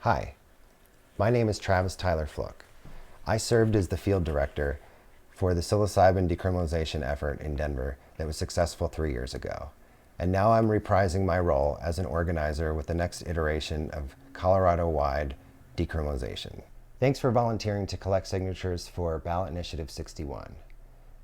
Hi, my name is Travis Tyler Fluck. I served as the field director for the psilocybin decriminalization effort in Denver that was successful 3 years ago. And now I'm reprising my role as an organizer with the next iteration of Colorado-wide decriminalization. Thanks for volunteering to collect signatures for Ballot Initiative 61.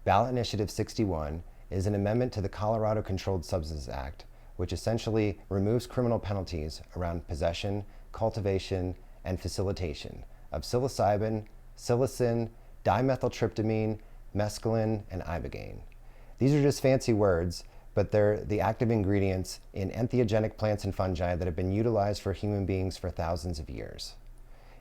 Ballot Initiative 61 is an amendment to the Colorado Controlled Substances Act, which essentially removes criminal penalties around possession, cultivation, and facilitation of psilocybin, psilocin, dimethyltryptamine, mescaline, and ibogaine. These are just fancy words, but they're the active ingredients in entheogenic plants and fungi that have been utilized for human beings for thousands of years.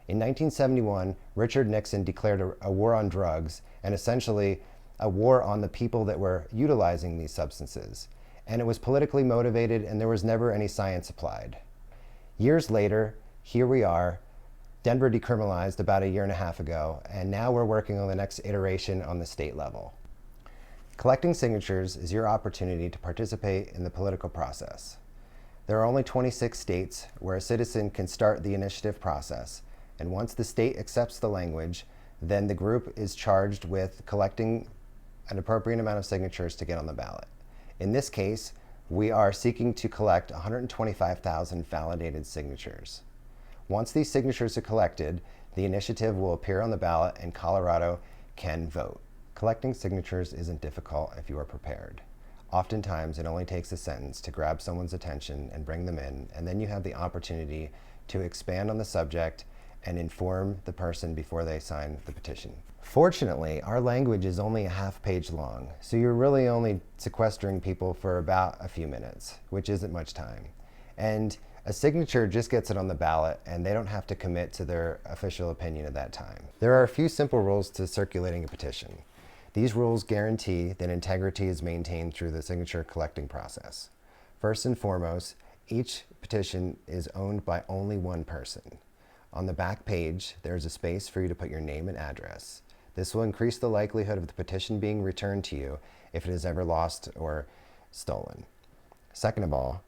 In 1971, Richard Nixon declared a war on drugs and essentially a war on the people that were utilizing these substances. And it was politically motivated and there was never any science applied. Years later, here we are, Denver decriminalized about a year and a half ago, and now we're working on the next iteration on the state level. Collecting signatures is your opportunity to participate in the political process. There are only 26 states where a citizen can start the initiative process, and once the state accepts the language, then the group is charged with collecting an appropriate amount of signatures to get on the ballot. In this case, we are seeking to collect 125,000 validated signatures. Once these signatures are collected, the initiative will appear on the ballot and Colorado can vote. Collecting signatures isn't difficult if you are prepared. Oftentimes, it only takes a sentence to grab someone's attention and bring them in, and then you have the opportunity to expand on the subject and inform the person before they sign the petition. Fortunately, our language is only a half page long, so you're really only sequestering people for about a few minutes, which isn't much time. And a signature just gets it on the ballot and they don't have to commit to their official opinion at that time. There are a few simple rules to circulating a petition. These rules guarantee that integrity is maintained through the signature collecting process. First and foremost, each petition is owned by only one person. On the back page, there's a space for you to put your name and address. This will increase the likelihood of the petition being returned to you if it is ever lost or stolen. Second of all,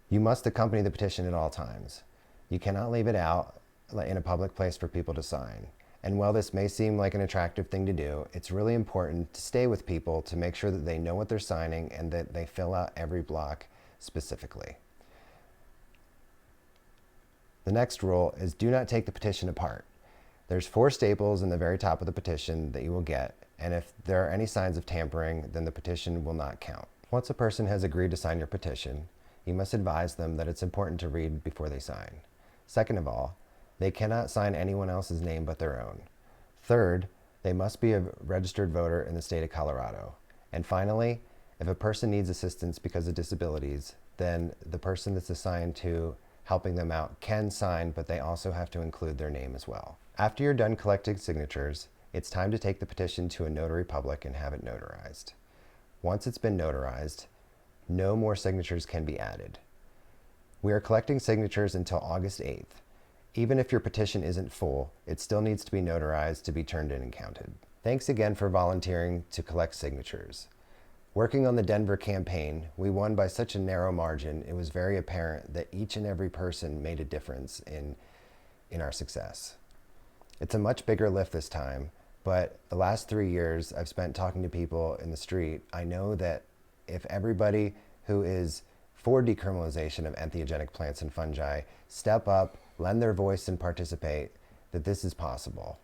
you must accompany the petition at all times. You cannot leave it out in a public place for people to sign. And while this may seem like an attractive thing to do, it's really important to stay with people to make sure that they know what they're signing and that they fill out every block specifically. The next rule is do not take the petition apart. There's 4 staples in the very top of the petition that you will get, and if there are any signs of tampering, then the petition will not count. Once a person has agreed to sign your petition, you must advise them that it's important to read before they sign. Second of all, they cannot sign anyone else's name but their own. Third, they must be a registered voter in the state of Colorado. And finally, if a person needs assistance because of disabilities, then the person that's assigned to helping them out can sign, but they also have to include their name as well. After you're done collecting signatures, it's time to take the petition to a notary public and have it notarized. Once it's been notarized, no more signatures can be added. We are collecting signatures until August 8th. Even if your petition isn't full, it still needs to be notarized to be turned in and counted. Thanks again for volunteering to collect signatures. Working on the Denver campaign, we won by such a narrow margin, it was very apparent that each and every person made a difference in our success. It's a much bigger lift this time, but the last 3 years I've spent talking to people in the street. I know that if everybody who is for decriminalization of entheogenic plants and fungi step up, lend their voice and participate, that this is possible.